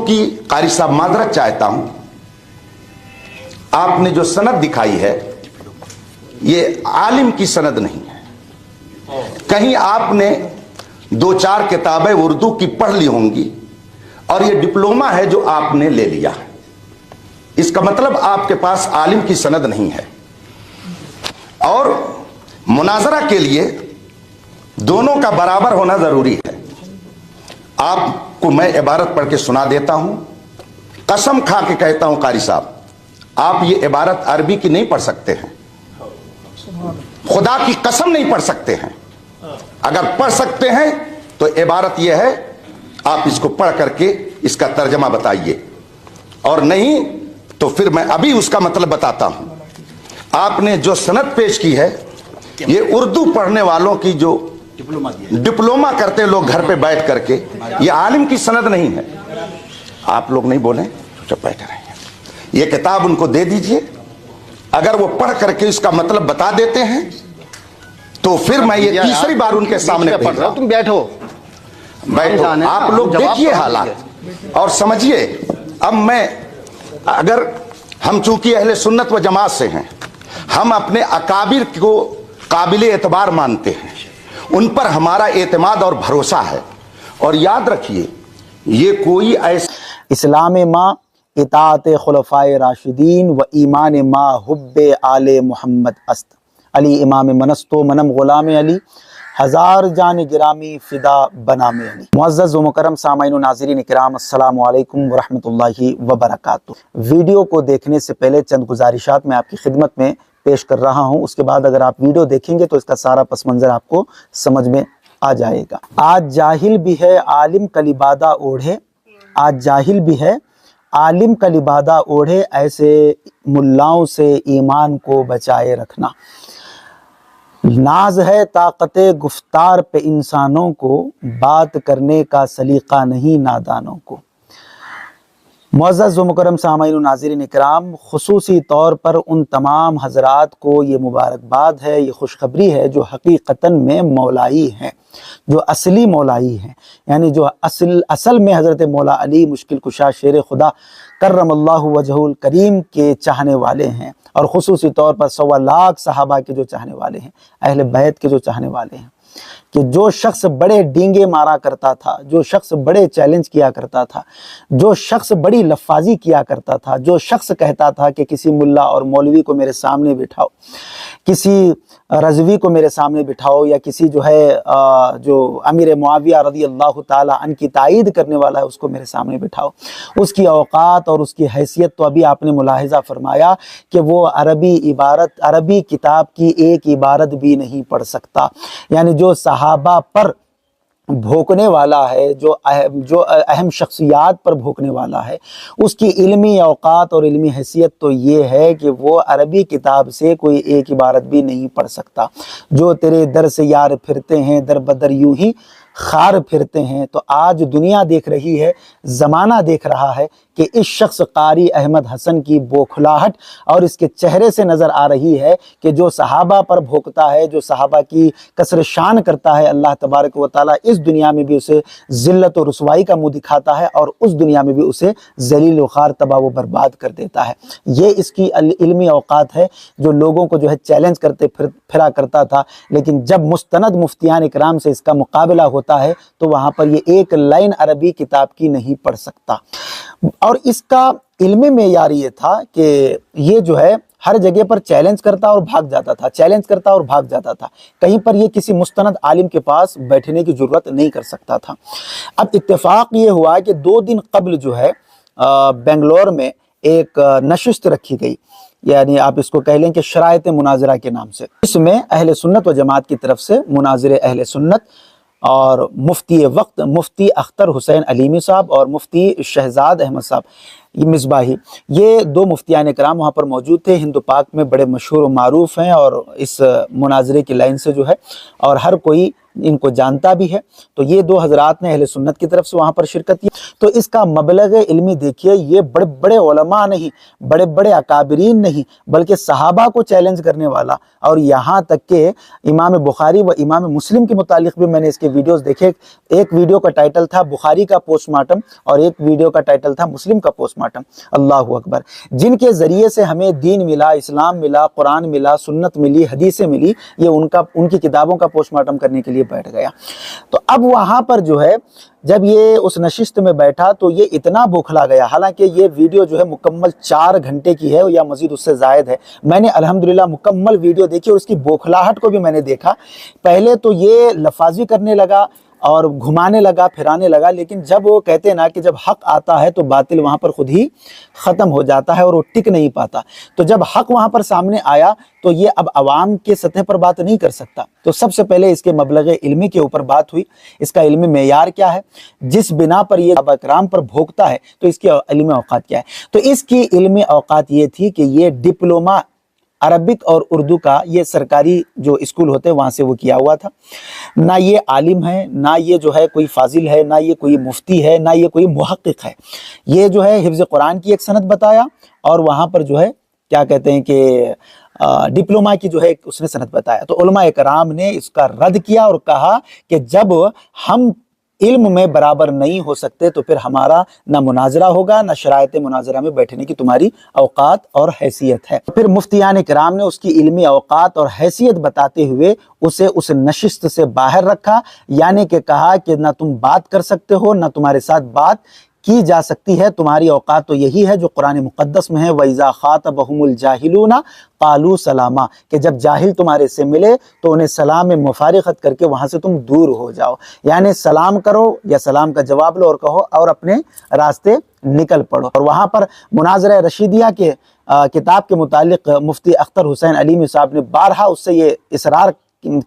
कि कारी साहब माजरत चाहता हूं, आपने जो सनद दिखाई है ये आलिम की सनद नहीं है। कहीं आपने 2-4 किताबें उर्दू की पढ़ ली होंगी और ये डिप्लोमा है जो आपने ले लिया। इसका मतलब आपके पास आलिम की सनद नहीं है। और मुनाजरा के लिए दोनों का बराबर होना जरूरी है। आपको मैं इबारत पढ़ के सुना देता हूं, कसम खा के कहता हूं कारी साहब, आप ये इबारत अरबी की नहीं पढ़ सकते हैं, खुदा की कसम नहीं पढ़ सकते हैं। अगर पढ़ सकते हैं तो इबारत यह है, आप इसको पढ़ करके इसका तर्जमा बताइए, और नहीं तो फिर मैं अभी उसका मतलब बताता हूं। आपने जो सनद पेश की है ये उर्दू पढ़ने वालों की जो डिप्लोमा करते लोग घर पे बैठ करके, ये आलिम की सनद नहीं है। आप लोग नहीं बोले, चुप बैठे रहिए। ये किताब उनको दे दीजिए, अगर वो पढ़ करके इसका मतलब बता देते हैं तो फिर मैं ये तीसरी बार उनके सामने पढ़ रहा हूं। तुम बैठो बैठो, आप लोग देखिए हालात और समझिए। अब मैं, अगर हम चूंकि अहले सुन्नत व जमात से हैं, हम अपने अकाबिर को काबिल एतबार मानते हैं, उन पर हमारा एतमाद और भरोसा है। और याद रखिए, ये कोई ऐसा इस्लाम माँ इताअत खुलफाए राशिदीन व ईमान माँ हुब्बे आले मोहम्मद अस्त अली इमाम मनस्तो मनम गुलाम अली हजार जान गिरामी फिदा बनाम अली। मुअज़्ज़ज़ व मुकर्रम सामाईन व नाज़रीन इकराम, अस्सलामु अलैकुम व रहमतुल्लाहि व बरकातुहू। वीडियो को देखने से पहले चंद गुजारिशात मैं आपकी खिदमत में पेश कर रहा हूं। उसके बाद अगर आप वीडियो देखेंगे तो इसका सारा पस मंज़र आपको समझ में आ जाएगा। आज जाहिल भी है आलिम का लिबादा ओढ़े, आज जाहिल भी है आलिम का लिबादा ओढ़े, ऐसे मुल्लाओं से ईमान को बचाए रखना। नाज है ताकते गुफ्तार पे इंसानों को, बात करने का सलीका नहीं नादानों को। मुअज़्ज़ज़ व मुकर्रम सामाईन व नाज़रीन इकराम, खुसूसी तौर पर उन तमाम हज़रात को ये मुबारकबाद है, ये खुशखबरी है जो हकीकतन में मौलाई हैं, जो असली मौलाई हैं, यानी जो असल में हज़रत मौला अली मुश्किल कुशा शेर खुदा करमल्लाहु वजहुल करीम के चाहने वाले हैं, और खुसूसी तौर पर 1.25 लाख सहाबा के जो चाहने वाले हैं, अहले बैत के जो चाहने वाले हैं। कि जो शख्स बड़े डींगे मारा करता था, जो शख्स बड़े चैलेंज किया करता था, जो शख्स बड़ी लफ्फाजी किया करता था, जो शख्स कहता था कि किसी मुल्ला और मौलवी को मेरे सामने बिठाओ, किसी रज़वी को मेरे सामने बिठाओ, या किसी जो है जो अमीर मुआविया रज़ी अल्लाह ताला अन्हु की तायीद करने वाला है उसको मेरे सामने बिठाओ, उसकी औकात और उसकी हैसियत तो अभी आपने मुलाहिज़ा फरमाया कि वो अरबी किताब की एक इबारत भी नहीं पढ़ सकता। यानी जो सहाबा पर भोंकने वाला है, जो अहम शख्सियात पर भोंकने वाला है, उसकी इल्मी औकात और इल्मी हैसियत तो ये है कि वो अरबी किताब से कोई एक इबारत भी नहीं पढ़ सकता। जो तेरे दर से यार फिरते हैं, दर बदर यूं ही खार फिरते हैं। तो आज दुनिया देख रही है, ज़माना देख रहा है कि इस शख्स कारी अहमद हसन की बोखलाहट और इसके चेहरे से नज़र आ रही है कि जो सहाबा पर भोंकता है, जो सहाबा की कसर शान करता है, अल्लाह तबारक व तआला इस दुनिया में भी उसे ज़िल्लत और रुसवाई का मुँह दिखाता है, और उस दुनिया में भी उसे ज़लील व ख़ार तबाह व बर्बाद कर देता है। ये इसकी इल्मी औकात है जो लोगों को जो है चैलेंज करते फिरा करता था, लेकिन जब मुस्तनद मुफ्तियान इकराम से इसका मुकाबला होता है तो वहां पर ये एक लाइन अरबी किताब की नहीं पढ़ सकता। और इसका इल्मी मेयार ये था कि ये जो है हर जगह पर चैलेंज करता और भाग जाता था, चैलेंज करता और भाग जाता था। कहीं पर ये किसी मुस्तनद आलिम के पास बैठने की जरूरत नहीं कर सकता था। अब इत्तेफाक ये हुआ कि 2 दिन कबल जो है बेंगलोर में एक नशिस्त रखी गई, यानी आप इसको कह लें कि शरायत मुनाजरा के नाम से। इसमें अहले सुन्नत व जमात की तरफ से मुनाजिर अहले सुन्नत और मुफ्ती वक्त मुफ्ती अख्तर हुसैन अलीमी साहब और मुफ्ती शहजाद अहमद साहब, یہ مصباحی، یہ دو مفتیان کرام وہاں پر موجود تھے، ہند و پاک میں بڑے مشہور و معروف ہیں اور اس مناظرے کی لائن سے جو ہے اور ہر کوئی ان کو جانتا بھی ہے۔ تو یہ دو حضرات نے اہل سنت کی طرف سے وہاں پر شرکت کی۔ تو اس کا مبلغ علمی دیکھیے، یہ بڑے بڑے علماء نہیں، بڑے بڑے اکابرین نہیں، بلکہ صحابہ کو چیلنج کرنے والا، اور یہاں تک کہ امام بخاری و امام مسلم کے متعلق بھی میں نے اس کے ویڈیوز دیکھے۔ ایک ویڈیو کا ٹائٹل تھا بخاری کا پوسٹ مارٹم اور ایک ویڈیو کا ٹائٹل تھا مسلم کا پوسٹ مارٹم۔ اللہ اکبر! جن کے ذریعے سے ہمیں دین ملا، اسلام ملا، قرآن ملا، سنت ملی، حدیثیں ملی، یہ ان کی کتابوں کا پوسٹ مارٹم کرنے کے لیے بیٹھ گیا۔ تو اب وہاں پر جو ہے جب یہ اس نشست میں بیٹھا تو یہ اتنا بوکھلا گیا، حالانکہ یہ ویڈیو جو ہے مکمل 4 گھنٹے کی ہے یا مزید اس سے زائد ہے۔ میں نے الحمدللہ مکمل ویڈیو دیکھی اور اس کی بوکھلاہٹ کو بھی میں نے دیکھا۔ پہلے تو یہ لفاظی کرنے لگا اور گھمانے لگا، پھرانے لگا، لیکن جب وہ کہتے ہیں نا کہ جب حق آتا ہے تو باطل وہاں پر خود ہی ختم ہو جاتا ہے اور وہ ٹک نہیں پاتا۔ تو جب حق وہاں پر سامنے آیا تو یہ اب عوام کے سطح پر بات نہیں کر سکتا۔ تو سب سے پہلے اس کے مبلغ علمی کے اوپر بات ہوئی، اس کا علمی معیار کیا ہے، جس بنا پر یہ صحابہ کرام پر بھوکتا ہے تو اس کی علمی اوقات کیا ہے۔ تو اس کی علمی اوقات یہ تھی کہ یہ ڈپلومہ عربک اور اردو کا یہ سرکاری جو اسکول ہوتے ہیں وہاں سے وہ کیا ہوا تھا۔ نہ یہ عالم ہے، نہ یہ جو ہے کوئی فاضل ہے، نہ یہ کوئی مفتی ہے، نہ یہ کوئی محقق ہے۔ یہ جو ہے حفظ قرآن کی ایک سند بتایا اور وہاں پر جو ہے کیا کہتے ہیں کہ ڈپلومہ کی جو ہے اس نے سند بتایا۔ تو علماء کرام نے اس کا رد کیا اور کہا کہ جب ہم علم میں برابر نہیں ہو سکتے تو پھر ہمارا نہ مناظرہ ہوگا، نہ شرائط مناظرہ میں بیٹھنے کی تمہاری اوقات اور حیثیت ہے۔ پھر مفتیان کرام نے اس کی علمی اوقات اور حیثیت بتاتے ہوئے اسے اس نشست سے باہر رکھا، یعنی کہ کہا کہ نہ تم بات کر سکتے ہو، نہ تمہارے ساتھ بات کی جا سکتی ہے، تمہاری اوقات تو یہی ہے جو قرآن مقدس میں ہے، وَإِذَا خَاطَبَهُمُ الْجَاهِلُونَ قَالُوا سَلَامًا، کہ جب جاہل تمہارے سے ملے تو انہیں سلام میں مفارقت کر کے وہاں سے تم دور ہو جاؤ، یعنی سلام کرو یا سلام کا جواب لو اور کہو اور اپنے راستے نکل پڑو۔ اور وہاں پر مناظرہ رشیدیہ کے کتاب کے متعلق مفتی اختر حسین علیمی صاحب نے بارہا اس سے یہ اصرار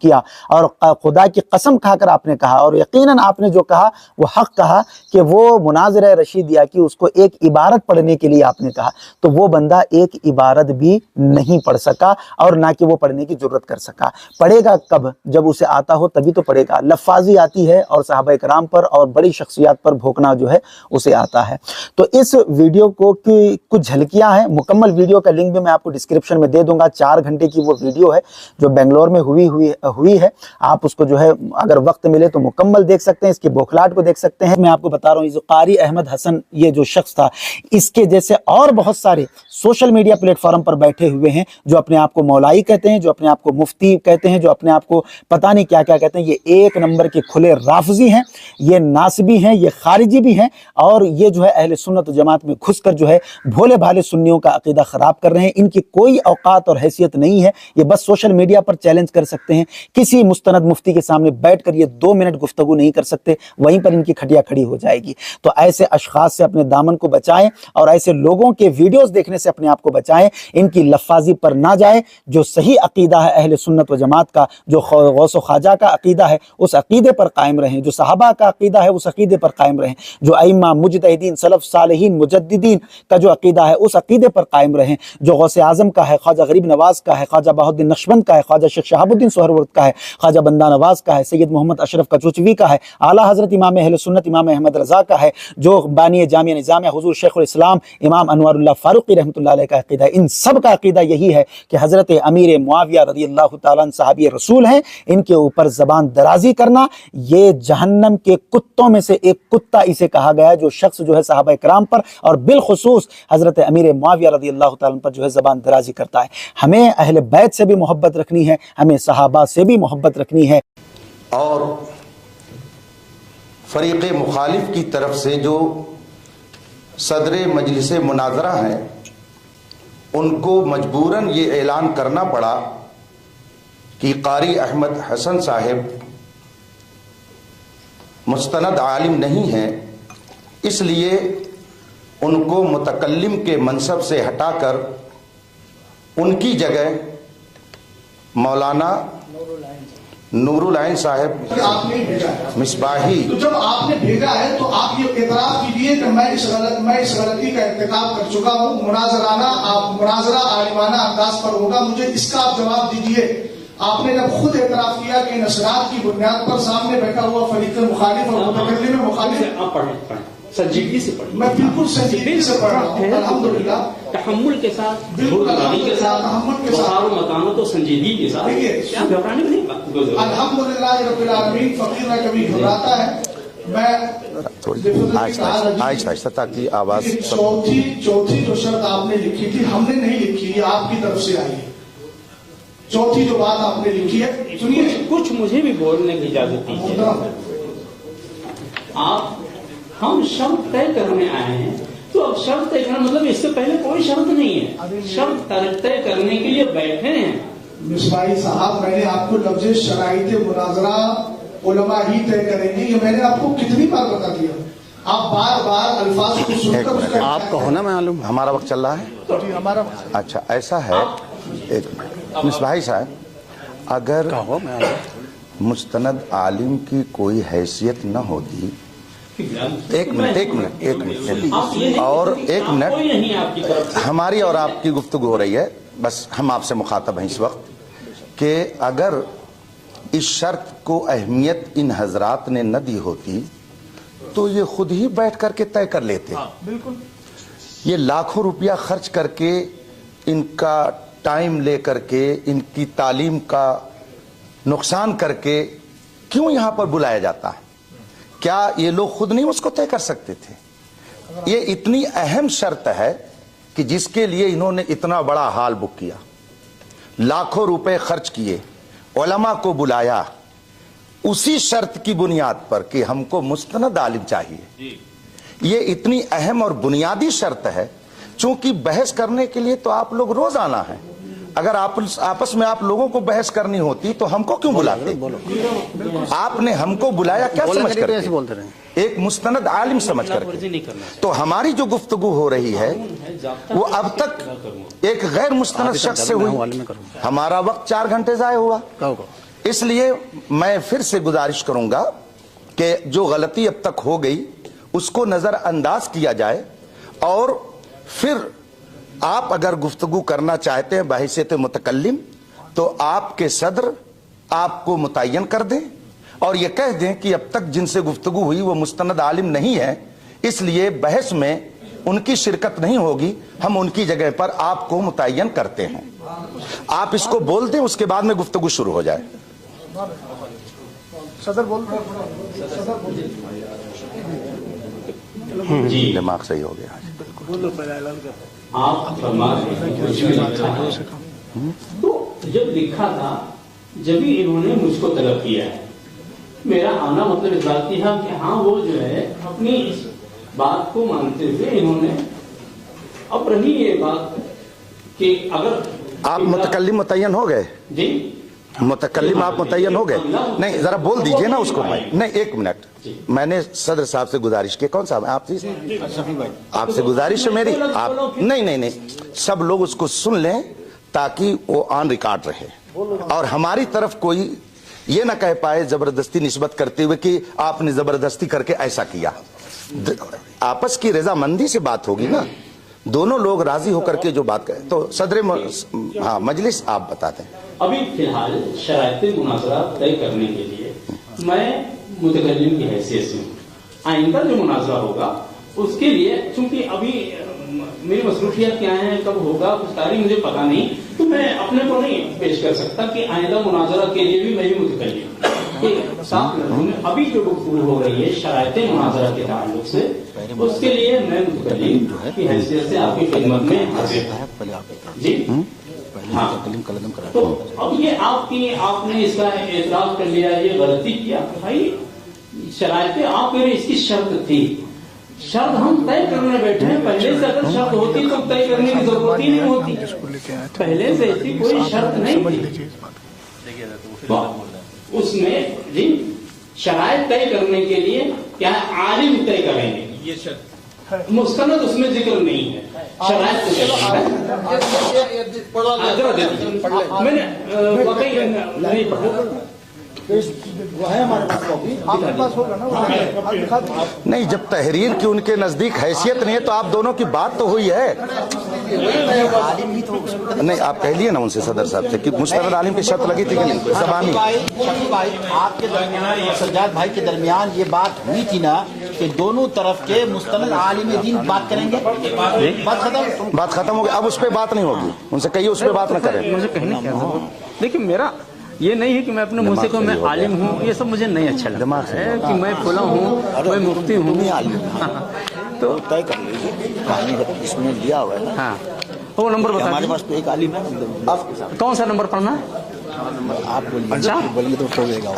کیا اور خدا کی قسم کھا کر آپ نے کہا، اور یقیناً آپ نے جو کہا وہ حق کہا، کہ وہ مناظرہ رشیدیہ کی اس کو ایک عبارت پڑھنے کے لیے آپ نے کہا، تو وہ بندہ ایک عبارت بھی نہیں پڑھ سکا اور نہ کہ وہ پڑھنے کی جرت کر سکا۔ پڑھے گا کب؟ جب اسے آتا ہو تبھی تو پڑھے گا۔ لفاظی آتی ہے اور صحابہ کرام پر اور بڑی شخصیات پر بھونکنا جو ہے اسے آتا ہے۔ تو اس ویڈیو کو کی کچھ جھلکیاں ہیں، مکمل ویڈیو کا لنک بھی میں آپ کو ڈسکرپشن میں دے دوں گا۔ 4 گھنٹے کی وہ ویڈیو ہے جو بنگلور میں ہوئی ہے، آپ اس کو جو ہے اگر وقت ملے تو مکمل دیکھ سکتے ہیں، اس کی بوکھلاہٹ کو دیکھ سکتے ہیں۔ میں آپ کو بتا رہا ہوں، یہ قاری احمد حسن یہ جو شخص تھا، اس کے جیسے اور بہت سارے سوشل میڈیا پلیٹ فارم پر بیٹھے ہوئے ہیں جو اپنے آپ کو مولائی کہتے ہیں، جو اپنے آپ کو مفتی کہتے ہیں، جو اپنے آپ کو پتہ نہیں کیا کیا کہتے ہیں۔ یہ ایک نمبر کے کھلے رافضی ہیں، یہ ناصبی ہیں، یہ خارجی بھی ہیں، اور یہ جو ہے اہل سنت و جماعت میں گھس کر جو ہے بھولے بھالے سنیوں کا عقیدہ خراب کر رہے ہیں۔ ان کی کوئی اوقات اور حیثیت نہیں ہے، یہ بس سوشل میڈیا پر چیلنج کر سکتے ہیں، کسی مستند مفتی کے سامنے بیٹھ کر یہ 2 منٹ گفتگو نہیں کر سکتے، وہیں پر ان کی کھٹیا کھڑی ہو جائے گی۔ تو ایسے اشخاص سے اپنے دامن کو بچائیں اور ایسے لوگوں کے ویڈیوز دیکھنے سے اپنے آپ کو بچائیں، ان کی لفاظی پر نہ جائیں۔ جو صحیح عقیدہ ہے اہل سنت و جماعت کا، جو غوث و خواجہ کا عقیدہ ہے اس عقیدے پر قائم رہیں، جو صحابہ کا عقیدہ ہے اس عقیدے پر قائم رہیں، جو ائمہ مجتہدین سلف صالحین مجددین کا جو عقیدہ ہے اس عقیدے پر قائم رہیں، جو غوث اعظم کا ہے، خواجہ غریب نواز کا ہے، خواجہ بہاؤالدین نقشبند کا ہے، خواجہ شیخ شہاب الدین سہروردی کا ہے، خواجہ بندہ نواز کا ہے، سید محمد اشرف کچوچوی کا ہے، اعلیٰ حضرت امام اہل سنت امام احمد رضا کا ہے، جو بانی جامعہ نظامیہ حضور شیخ الاسلام امام انوار اللہ فاروقی رحمۃ اللہ علیہ کا عقیدہ ہے۔ ان سب کا عقیدہ یہی ہے کہ حضرت امیر معاویہ رضی اللہ تعالیٰ عنہ صحابی رسول ہیں، ان کے اوپر زبان درازی کرنا یہ جہنم کے کتوں میں سے ایک کتا اسے کہا گیا ہے، جو شخص جو ہے صحابہ کرام پر اور بالخصوص حضرت امیر معاویہ رضی اللہ تعالیٰ عنہ پر جو ہے زبان درازی کرتا ہے۔ ہمیں اہل بیت سے بھی محبت رکھنی ہے، ہمیں صحابہ سے بھی محبت رکھنی ہے۔ اور فریق مخالف کی طرف سے جو صدر مجلس مناظرہ ہیں ان کو مجبوراً یہ اعلان کرنا پڑا کہ قاری احمد حسن صاحب مستند عالم نہیں ہیں، اس لیے ان کو متکلم کے منصب سے ہٹا کر ان کی جگہ مولانا نور العین صاحب مصباحی भेजा है तो आप ये एतराफ कीजिए कि मैं इस गलती का इर्तिकाब कर चुका हूँ। मुनाजरा आलिमाना अंदाज पर होगा, मुझे इसका आप जवाब दीजिए। आपने जब खुद एतराफ किया कि नसरात की बुनियाद पर सामने बैठा हुआ फरीक मुखालिफ और मुतकल्लिम मुखालिफ, आप पढ़ें संजीदगी से पढ़ें। मैं बिल्कुल संजीदगी से पढ़ रहा हूँ अल्हम्दुलिल्लाह, तहम्मुल के साथ, बिल्कुल तहम्मुल के साथ, तहम्मुल के साथ, बुखार मकानों तो संजीदगी के साथ। देखिए, आप घबराने नहीं बात। अल्हम्दुलिल्लाह रब्बिल आलमीन। फकीर में कभी घबराता है, मैं आहिस्ता ताकि आवाज। चौथी जो शर्त आपने लिखी थी, हमने नहीं लिखी, ये आपकी तरफ से आई है। चौथी जो बात आपने लिखी है, सुनिए, कुछ मुझे भी बोलने की इजाजत दीजिए। आप हम शर्त तय करने आए हैं, तो अब शर्त तय करना मतलब इससे पहले कोई शर्त नहीं है, शर्त तय करने के लिए बैठे हैं। मिसबाही साहब, मैंने आपको लफ्ज़ शराइत मुनाजरा उलमा ही तय करेंगे, ये मैंने आपको कितनी बार बता दिया। आप बार बार अल्फाज को सुनकर आपको होना मालूम। हमारा वक्त चल रहा है। हमारा अच्छा, ऐसा है, एक मिनट मिसबाही साहब, अगर मुस्तनद आलिम की कोई हैसियत न होती, एक मिनट और एक मिनट, हमारी और आपकी गुफ्तगू हो रही है, बस हम आपसे मुखातब हैं इस वक्त, कि अगर इस शर्त को अहमियत इन हजरात ने न दी होती तो ये खुद ही बैठ करके तय कर लेते। बिल्कुल, ये लाखों रुपया खर्च करके, इनका टाइम ले करके, इनकी तालीम का नुकसान करके क्यों यहाँ पर बुलाया जाता है? क्या ये लोग खुद नहीं उसको तय कर सकते थे? ये इतनी अहम शर्त है कि जिसके लिए इन्होंने इतना बड़ा हॉल बुक किया, लाखों रुपए खर्च किए, उलमा को बुलाया, उसी शर्त की बुनियाद पर कि हमको मुस्तनद आलिम चाहिए। ये इतनी अहम और बुनियादी शर्त है, चूंकि बहस करने के लिए तो आप लोग रोज आना है। अगर आपस में आप लोगों को बहस करनी होती तो हमको क्यों बुलाते? आपने हमको बुलाया क्या समझ कर? एक मुस्तनद आलिम समझ करके। तो हमारी जो गुफ्तगू हो रही है वो अब तक एक गैर मुस्तनद शख्स से हुई। हमारा वक्त 4 घंटे ज़ाया हुआ। इसलिए मैं फिर से गुजारिश करूंगा कि जो गलती अब तक हो गई उसको नजरअंदाज किया जाए, और फिर आप अगर गुफ्तगू करना चाहते हैं बहैसियत मुतकल्लिम, तो आपके सदर आपको मुतय्यन कर दें और ये कह दें कि अब तक जिनसे गुफ्तगू हुई वो मुस्तनद आलिम नहीं है, इसलिए बहस में उनकी शिरकत नहीं होगी, हम उनकी जगह पर आपको मुतय्यन करते हैं। आप इसको बोल दें, उसके बाद में गुफ्तगू शुरू हो जाए। सदर बोल जी, दिमाग सही हो गया। आप फरमा तो जब लिखा था, जब ही इन्होंने मुझको तलब किया है। मेरा आना मतलब इस बात की है कि हाँ, वो जो है अपनी इस बात को मानते हुए इन्होंने, अब रही ये बात कि अगर आप मुतकल्लिम मुतय्यन हो गए जी, मुतकल्लिम आप मुतय्यन हो गए? नहीं, जरा बोल दीजिए ना उसको। नहीं, एक मिनट, मैंने सदर साहब से गुजारिश की। कौन साहब? आप आपसे गुजारिश है मेरी। आप नहीं, सब लोग उसको सुन लें ताकि वो ऑन रिकॉर्ड रहे, और हमारी तरफ कोई ये ना कह पाए जबरदस्ती निस्बत करते हुए कि आपने जबरदस्ती करके ऐसा किया। आपस की रजामंदी से बात होगी ना, दोनों लोग राजी होकर के जो बात करें। तो सदर मजलिस आप बताते हैं। अभी फिलहाल शरायत मुनाजरा तय करने के लिए मैं मुतकल्लिम की हैसियत से हूँ। आइंदा जो मुनाजरा होगा उसके लिए, चूंकि अभी मेरी मसरूफियत क्या है, कब होगा, कुछ तारीख मुझे पता नहीं, तो मैं अपने को नहीं पेश कर सकता कि आइंदा मुनाजरा के लिए भी मैं ही मुतकल्लिम। अभी जो गुफ्तगू हो रही है शरायत मुनाजरा के ताल्लुक से, उसके लिए मैं मुतकल्लिम की हैसियत से आपकी खिदमत में हाजिर जी। हाँ, तो अब ये आपने इसका एतराफ कर लिया, ये गलती किया भाई। शरायतें आप कह रहे इसकी शर्त थी, शर्त हम तय करने बैठे हैं। पहले से अगर शर्त होती तो तय करने की जरूरत ही नहीं होती। पहले से ऐसी कोई शर्त नहीं थी। उसमें जी शरायत तय करने के लिए क्या आलिम तय करेंगे, ये शर्त मुस्तनद उसमें जिक्र नहीं है। शरायत मैंने वाकई नहीं पढ़ा, وہ ہے ہمارے پاس کاپی، آپ کے پاس ہوگا نا، آپ دکھا دیجیے۔ نہیں، جب تحریر کی ان کے نزدیک حیثیت نہیں ہے تو آپ دونوں کی بات تو ہوئی ہے۔ نہیں، آپ کہہ لیے نا ان سے صدر صاحب سے کہ مستند عالم کی شرط لگی تھی کہ نہیں زبانی؟ شفیع بھائی، آپ کے درمیان اور سجاد بھائی کے درمیان یہ بات ہوئی تھی نا کہ دونوں طرف کے مستند عالم دین بات کریں گے، بات ختم ہو گئی، اب اس پہ بات نہیں ہوگی، ان سے کہیے اس پہ بات نہ کریں۔ مجھے کہنے کیا ضرورت؟ دیکھیے، میرا یہ نہیں ہے کہ میں اپنے منہ سے کہوں میں عالم ہوں، یہ سب مجھے نہیں اچھا لگتا ہے کہ میں فلاں ہوں، میں مفتی ہوں۔ تو طے کر لیجیے، کہانی اس میں دیا ہوا ہے نا، ہاں، وہ نمبر بتا ہمارے دیجیے۔ پاس تو ایک عالم ہے، کون سا نمبر پڑھنا ہے؟ آپ بولیے تو ہو جائے گا،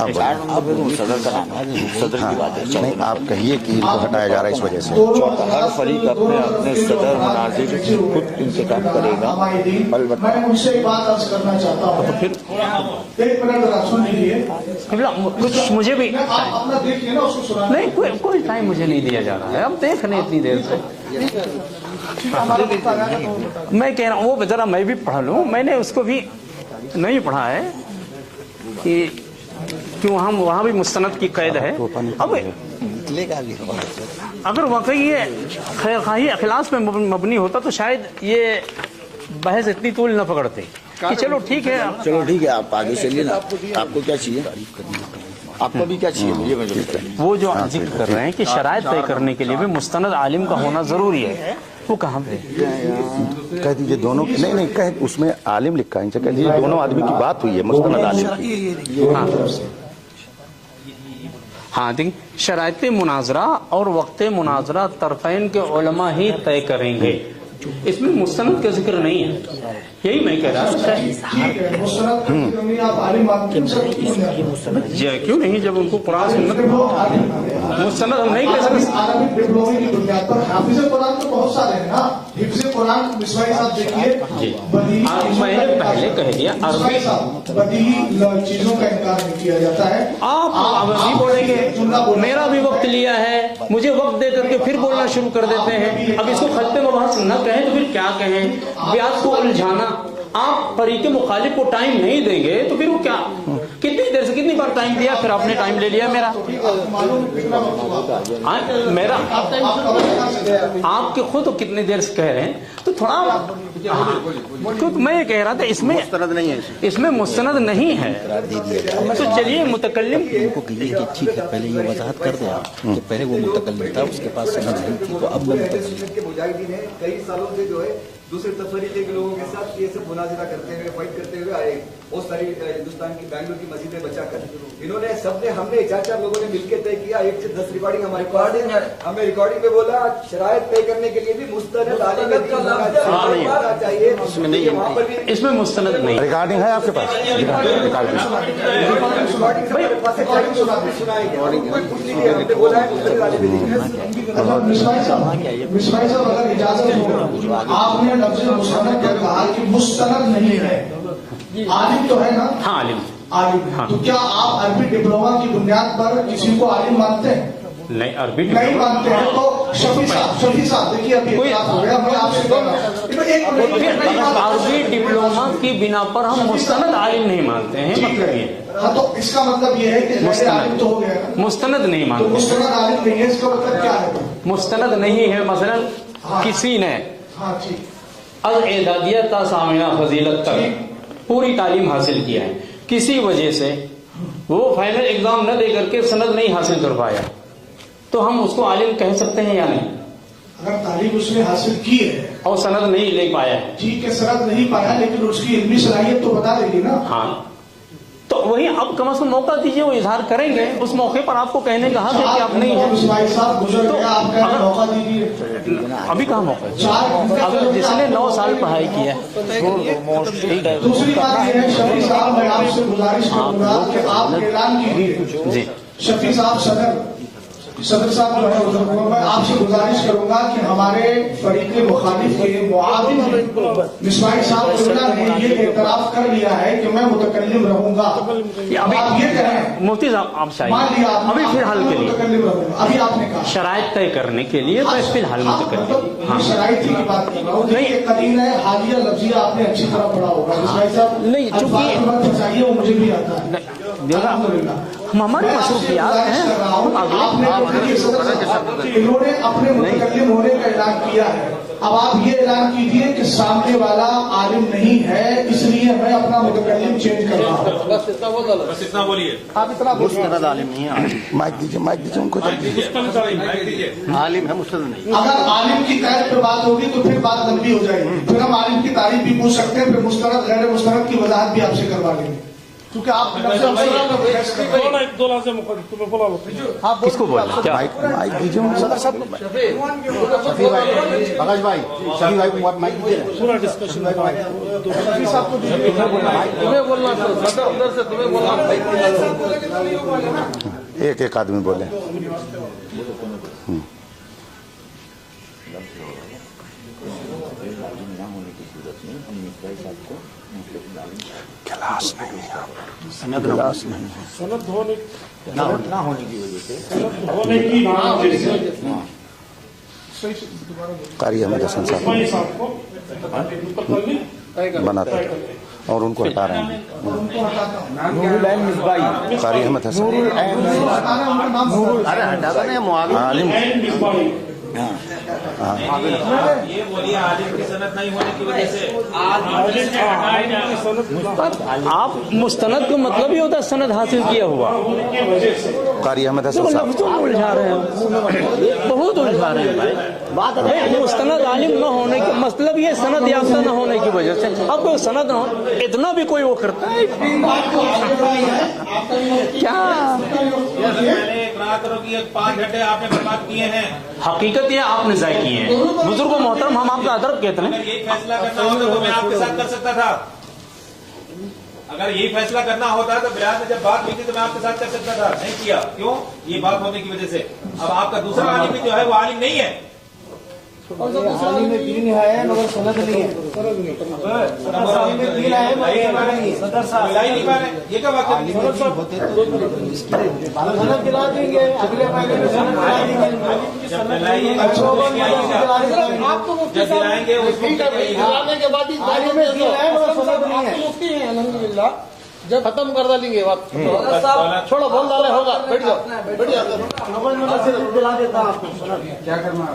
صدر کا نام ہے، صدر کی بات ہے۔ نہیں، آپ کہیے کہ ان کو ہٹایا جا رہا ہے اس وجہ سے۔ ہر فریق اپنے اپنے صدر مناظر خود انتخاب کرے گا، البتہ میں ان سے ایک بات عرض کرنا چاہتا ہوں، ایک منٹ ذرا سن لیجیے، کچھ مجھے بھی آپ اپنا دیکھیے نا، اس کو سنانا۔ نہیں، کوئی ٹائم مجھے نہیں دیا جا رہا ہے، اب دیکھ لیں اتنی دیر سے۔ میں کہہ رہا ہوں وہ ذرا میں بھی پڑھ لوں، میں نے اس کو بھی نہیں پڑھا ہے کہ وہاں بھی مستند کی قید ہے۔ اب نکلے گا بھی، اگر واقعی یہ خیر خواہی اخلاص پہ مبنی ہوتا تو شاید یہ بحث اتنی طول نہ پکڑتے کہ چلو ٹھیک ہے۔ چلو ٹھیک ہے، آپ آگے چلیے نا، آپ کو کیا چاہیے، آپ کو بھی کیا چاہیے، یہ مجھے بتائیے۔ وہ جو ذکر کر رہے ہیں کہ شرائط طے کرنے کے لیے بھی مستند عالم کا ہونا ضروری ہے، وہ کہاں پہ؟ کہہ دیجیے دونوں کی، نہیں کہہ، اس میں عالم لکھا ہے، ان سے کہہ دیجیے دونوں آدمی کی بات ہوئی ہے مستند عالم کی۔ ہاں دیکھیں، شرائط مناظرہ اور وقت مناظرہ طرفین کے علماء ہی طے کریں گے، اس میں مستند کا ذکر نہیں ہے، یہی میں کہہ رہا ہوں۔ کیوں نہیں، جب ان کو قرآن سنت مستند ہم نہیں کہہ سکتے۔ عربی ڈپلومے کی بنیاد پر حافظ قرآن تو بہت سارے ہیں نا، حفظ قرآن مصباحی صاحب دیکھیے، میں نے پہلے کہہ دیا عربی بدیہی چیزوں کا انکار نہیں کیا جاتا ہے۔ آپ ابھی بولیں گے، میرا بھی وقت لیا ہے، مجھے وقت دے کر کے پھر بولنا شروع کر دیتے ہیں۔ اب اس کو خط مباحث نہ کہیں تو پھر کیا کہیں؟ بیاض کو الجھانا، آپ فریق مخالف کو ٹائم نہیں دیں گے تو پھر وہ کیا، کتنی دیر سے کتنی بار ٹائم دیا، پھر آپ نے ٹائم لے لیا میرا۔ آپ کے خود کتنی دیر سے کہہ رہے ہیں تو تھوڑا، کیونکہ میں یہ کہہ رہا تھا اس میں مستند نہیں ہے، تو چلیے متکلم کو کہیے کہ ٹھیک ہے، پہلے یہ وضاحت کر دیں آپ کہ پہلے وہ متکلم تھا، اس کے پاس سمجھ نہیں تھی، تو اب میں کے مجاہدین ہیں، کئی سالوں سے جو ہے دوسرے تفریقے کے لوگوں کے ساتھ یہ سب مناظرہ کرتے ہوئے، فائٹ کرتے ہوئے آئے، بہت ساری ہندوستان کی بنگلور کی مسجدیں بچا کر انہوں نے سب نے، ہم نے 4 لوگوں نے مل کے طے کیا، 1 سے 10 ریکارڈنگ ہمارے پاس ہے، ہمیں ریکارڈنگ میں بولا شرائط طے کرنے کے لیے بھی مستند عالم چاہیے، اس میں نہیں ہے، اس میں مستند نہیں۔ ریکارڈنگ ہے آپ کے پاس؟ مصباحی صاحب اگر اجازت ہو، آپ نے لفظ مستند کا کہا کہ مستند نہیں ہے، عالم تو ہے نا؟ ہاں عالم، عالم، تو کیا آپ عربی ڈپلوما کی بنیاد پر کسی کو عالم مانتے ہیں؟ نہیں، عربی نہیں مانتے ہیں تو شفیع صاحب دیکھیے ابھی اختلاف ہو گیا، میں آپ سے کہہ رہا ہوں عربی ڈپلوما کی بنا پر ہم مستند عالم نہیں مانتے ہیں، مطلب یہ ہے۔ ہاں، تو اس کا مطلب یہ ہے کہ عالم تو ہو گیا نا، مستند نہیں تو مانتے، مستند عالم نہیں ہے، اس کا مطلب کیا ہے؟ مستند نہیں ہے۔ مثلا کسی نے ہاں ٹھیک، از اعدادیہ تا ثانویہ فضیلت تک پوری تعلیم حاصل کیا ہے، کسی وجہ سے وہ فائنل ایگزام نہ دے کر کے سند نہیں حاصل کر پایا، تو ہم اس کو عالم کہہ سکتے ہیں یا نہیں؟ اگر تعلیم اس نے حاصل کی ہے اور سند نہیں لے پایا ہے، ٹھیک ہے، سند نہیں پایا لیکن اس کی علمی صلاحیت تو بتا دے گی نا۔ ہاں، تو وہی اب کم از کم موقع دیجیے، وہ اظہار کریں گے، اس موقع پر آپ کو کہنے کا حق ہے کہ آپ نہیں ہیں۔ بھائی صاحب گزر گیا، آپ کا موقع دیجیے۔ ابھی کہاں موقع ہے؟ اگر جس نے 9 سال پڑھائی کی ہے۔ دوسری بات یہ ہے شفیع صاحب، میں آپ سے گزارش کروں گا کہ آپ اعلان کیجیے۔ جی شفیع صاحب صدر صاحب جو ہے، میں آپ سے گزارش کروں گا کہ ہمارے فریق مخالف کے معاون مصباحی صاحب نے یہ اعتراف کر لیا ہے کہ میں متکلم رہوں گا۔ آپ یہ کریں مفتی صاحب، آپ مان لیا ابھی فی الحال کے لیے متکلم رہوں گا، ابھی آپ نے کہا شرائط طے کرنے کے لیے میں فی الحال متکلم۔ ہاں، شرائط کی بات کر رہا ہوں، دیکھیے قرینہ حالیہ لفظیہ آپ نے اچھی طرح پڑھا ہوگا مصباحی صاحب، نہیں، چونکہ چاہیے وہ مجھے بھی آتا ہے۔ अल्हम्दुलिल्लाह। हम हमारी मसरूफियात हैं, हम इन्होंने अपने मुतकल्लिम होने का ऐलान किया है। अब आप ये ऐलान कीजिए कि सामने वाला आलिम नहीं है, इसलिए मैं अपना मुतकल्लिम चेंज कर रहा हूँ। बस इतना बोलिए। आप इतना बोलिए। आलिम नहीं है, माइक दीजिए उनको जल्दी। आलिम है, मुस्तद नहीं। अगर आलिम की कैद पे बात होगी तो फिर बात लंबी हो जाएगी, फिर हम आलिम की तारीफ भी पूछ सकते हैं, फिर मुस्तरद गैर मुस्तरद की वजाहत भी आपसे करवा लेंगे, क्योंकि आप किसको बोल क्या माइक दीजिए उनको। शफी भाई, प्रकाश भाई, शफी भाई को माइक दीजिए। पूरा डिस्कशन शफी भाई तुम्हें बोलना था, उधर से तुम्हें बोलना। एक एक आदमी बोले। गिलास नहीं है, गिलास नहीं है। सनद होने ना होने की वजह से होने की कारी अहमद हसन साहब साहब को बनाते थे और उनको हटा रहे हैं। कारी अहमद हसन अरे हटाता नहीं, मुआविन आलिम ये बोलिए आलिम की सनद नहीं होने की वजह से आप मुस्तनद का मतलब ही होता है सनद हासिल किया हुआ। कारी अहमद हसन तो साहब लफ्जों में उलझा रहे हैं, बहुत उलझा रहे हैं भाई। बात है मुस्तनद आलिम न होने का मतलब ये सनद याफ्ता न होने की वजह से। अब कोई सनद न हो, इतना भी कोई वो करता है क्या? मैंने इकरार करो कि 5 घंटे आपने बर्बाद किए हैं। हकीकत ये आपने ज़ाय किए हैं। बुजुर्गों मोहतरम, हम आपका अदब कहते हैं। अगर यही फैसला करना होता तो मैं आपके साथ कर सकता था। अगर यही फैसला करना होता तो बिलाल में जब बात हुई थी तो मैं आपके साथ कर सकता था, नहीं किया। क्यों? ये बात होने की वजह से। अब आपका दूसरा आलिम भी जो है वो आलिम नहीं है। आलिम में दीन है मगर सनद नहीं है। आलिम में दीन है मगर सदर साहब मिला ही नहीं पा रहे। ये क्या बात है? सनद दिला देंगे, अगले महीने में सनद दिला देंगे। जब दिलाएंगे जब दिलाएंगे उसको दिलाने के बाद आलिम में दीन है मगर सनद नहीं है। मुफ्ती हैं अल्हम्दुलिल्लाह, जब खत्म कर डालेंगे बात। छोड़ो, बोल डाले होगा, बैठ जाओ, बैठ जाओ। दिला देता हूं आपको सनद। क्या करना है?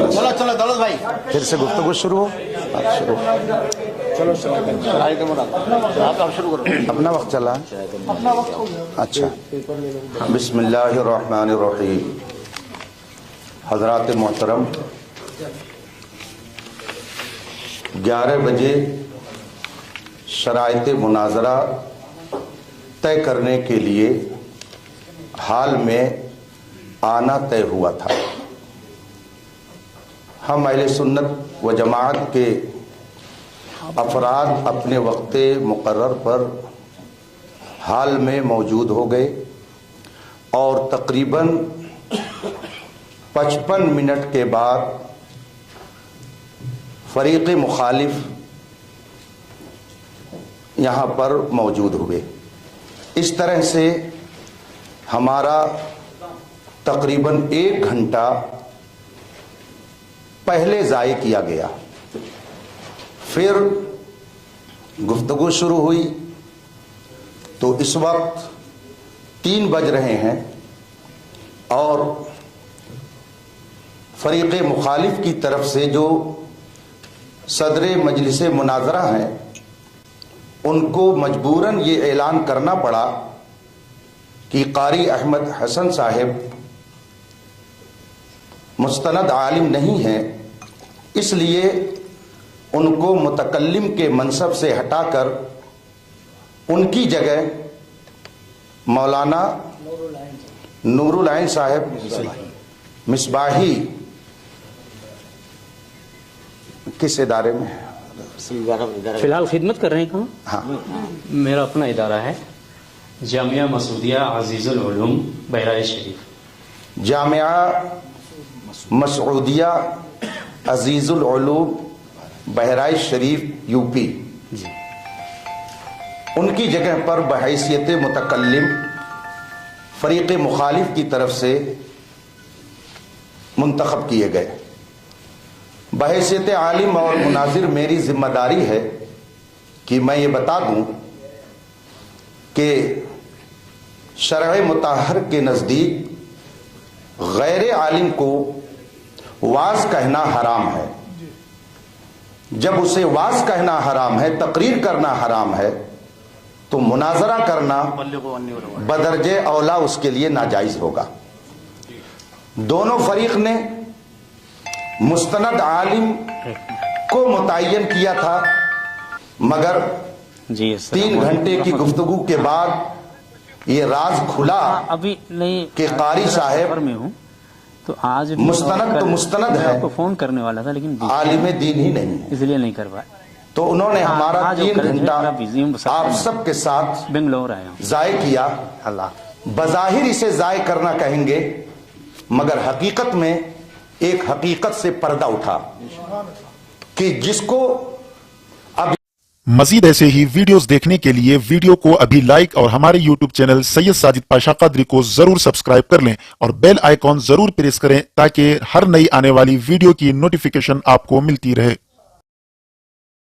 चलो चलो दौलत भाई, फिर से गुफ्तगू शुरू हो। आप शुरू आप शुरू करो। अपना वक्त चला है? अच्छा। बिस्मिल्लाहिर्रहमानिर्रहीम। हजरात मोहतरम, 11 बजे शराइत मुनाजरा तय करने के लिए हाल में आना तय हुआ था। हम अहले सुन्नत व जमात के अफराद अपने वक्त मुकर्रर पर हाल में मौजूद हो गए और तकरीबन 55 मिनट के बाद फरीक़ मुखालिफ यहाँ पर मौजूद हुए। इस तरह से हमारा तकरीबन 1 घंटा पहले ज़ाय किया गया। फिर गुफ्तगू शुरू हुई तो इस वक्त 3 बज रहे हैं और फरीक़ मुखालिफ की तरफ से जो सदर मजलिस मुनाजरा हैं उनको मजबूरन ये ऐलान करना पड़ा कि कारी अहमद हसन साहिब मुस्तनद आलिम नहीं हैं, इसलिए उनको मुतकल्लिम के मनसब से हटाकर उनकी जगह मौलाना नूरुल ऐन साहिब मिसबाही किस इदारे में है? फिलहाल खिदमत कर रहे हैं कहाँ? हाँ, मेरा अपना इदारा है जामिया मसूदिया अजीजुल उलूम बहराइच शरीफ। जामिया मसूदिया अजीजुल उलूम बहराइच शरीफ यूपी। उनकी जगह पर बहैसियत मुतकल्लिम फरीक़ मुखालिफ की तरफ से मुंतखब किए गए। बहैसियत आलिम और मुनाजिर मेरी जिम्मेदारी है कि मैं ये बता दूं کہ شرع مطہر کے نزدیک غیر عالم کو واز کہنا حرام ہے. جب اسے واز کہنا حرام ہے، تقریر کرنا حرام ہے، تو مناظرہ کرنا بدرجہ اولا اس کے لیے ناجائز ہوگا. دونوں فریق نے مستند عالم کو متعین کیا تھا، مگر 3 گھنٹے کی گفتگو کے بعد یہ راز کھلا ابھی نہیں کہ قاری صاحب میں ہوں تو آج مستند تو مستند ہے، آپ کو فون کرنے والا تھا لیکن عالم دین ہی نہیں ہے، اس لیے نہیں کر پایا. تو انہوں نے ہمارا آج 3 میرا بزی ہوں، گھنٹہ آپ سب کے ساتھ بنگلور آیا ہوں. ضائع کیا. اللہ بظاہر اسے ضائع کرنا کہیں گے، مگر حقیقت میں ایک حقیقت سے پردہ اٹھا کہ جس کو اب مزید ایسے ہی ویڈیوز دیکھنے کے لیے ویڈیو کو ابھی لائک اور ہمارے یوٹیوب چینل سید ساجد پاشا قادری کو ضرور سبسکرائب کر لیں اور بیل آئیکن ضرور پریس کریں تاکہ ہر نئی آنے والی ویڈیو کی نوٹیفیکیشن آپ کو ملتی رہے.